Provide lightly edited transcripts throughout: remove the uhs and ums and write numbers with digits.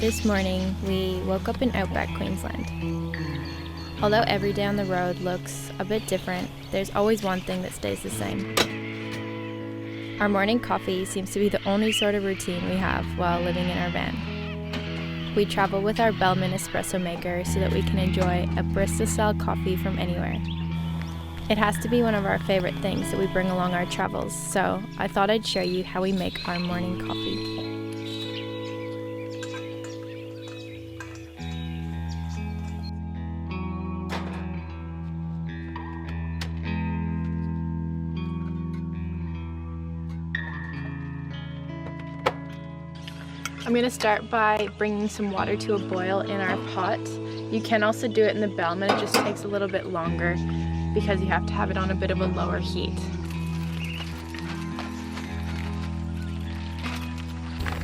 This morning, we woke up in outback Queensland. Although every day on the road looks a bit different, there's always one thing that stays the same. Our morning coffee seems to be the only sort of routine we have while living in our van. We travel with our Bellman espresso maker so that we can enjoy a barista-style coffee from anywhere. It has to be one of our favorite things that we bring along our travels, so I thought I'd show you how we make our morning coffee. I'm going to start by bringing some water to a boil in our pot. You can also do it in the Bellman, it just takes a little bit longer because you have to have it on a bit of a lower heat.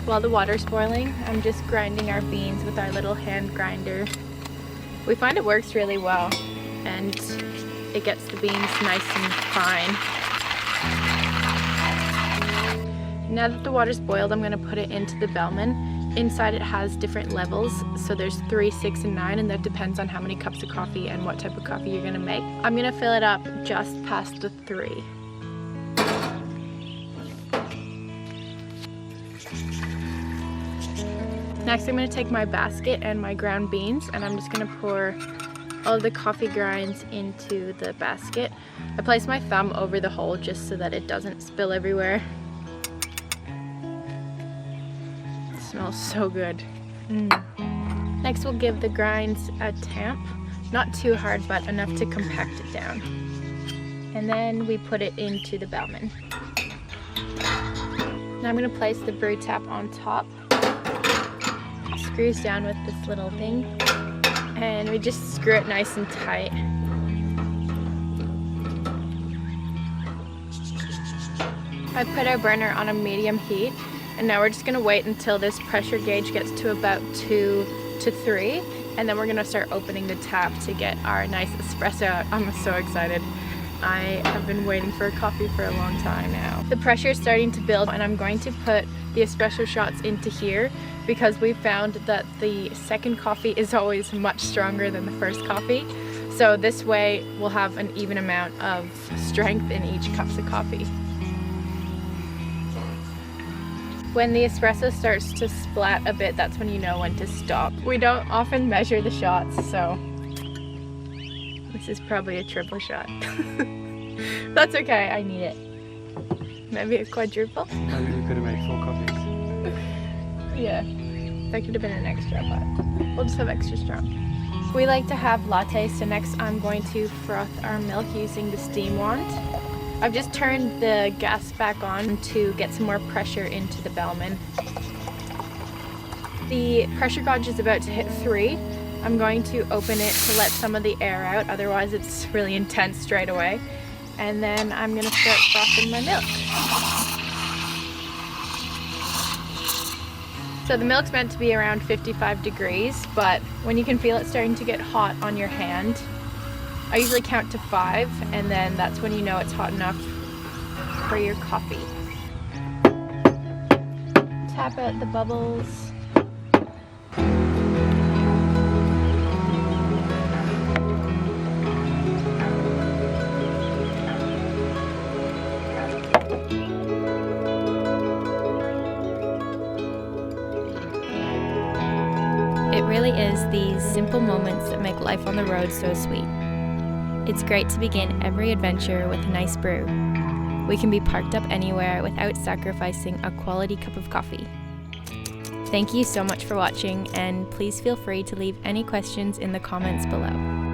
While the water's boiling, I'm just grinding our beans with our little hand grinder. We find it works really well and it gets the beans nice and fine. Now that the water's boiled, I'm going to put it into the Bellman. Inside it has different levels, so there's 3, 6, and 9, and that depends on how many cups of coffee and what type of coffee you're going to make. I'm going to fill it up just past the 3. Next, I'm going to take my basket and my ground beans, and I'm just going to pour all of the coffee grinds into the basket. I place my thumb over the hole just so that it doesn't spill everywhere. Smells so good. Next, we'll give the grinds a tamp. Not too hard, but enough to compact it down. And then we put it into the Bellman. Now I'm going to place the brew tap on top. It screws down with this little thing. And we just screw it nice and tight. I put our burner on a medium heat. And now we're just going to wait until this pressure gauge gets to about 2 to 3, and then we're going to start opening the tap to get our nice espresso out. I'm so excited. I have been waiting for a coffee for a long time now. The pressure is starting to build, and I'm going to put the espresso shots into here because we found that the second coffee is always much stronger than the first coffee. So this way we'll have an even amount of strength in each cups of coffee. When the espresso starts to splat a bit, that's when you know when to stop. We don't often measure the shots, so this is probably a triple shot. That's okay, I need it. Maybe a quadruple? Maybe we could have made 4 coffees. Yeah, that could have been an extra, but we'll just have extra strong. We like to have lattes, so next I'm going to froth our milk using the steam wand. I've just turned the gas back on to get some more pressure into the Bellman. The pressure gauge is about to hit 3. I'm going to open it to let some of the air out, otherwise it's really intense straight away. And then I'm going to start frothing my milk. So the milk's meant to be around 55 degrees, but when you can feel it starting to get hot on your hand, I usually count to 5, and then that's when you know it's hot enough for your coffee. Tap out the bubbles. It really is these simple moments that make life on the road so sweet. It's great to begin every adventure with a nice brew. We can be parked up anywhere without sacrificing a quality cup of coffee. Thank you so much for watching, and please feel free to leave any questions in the comments below.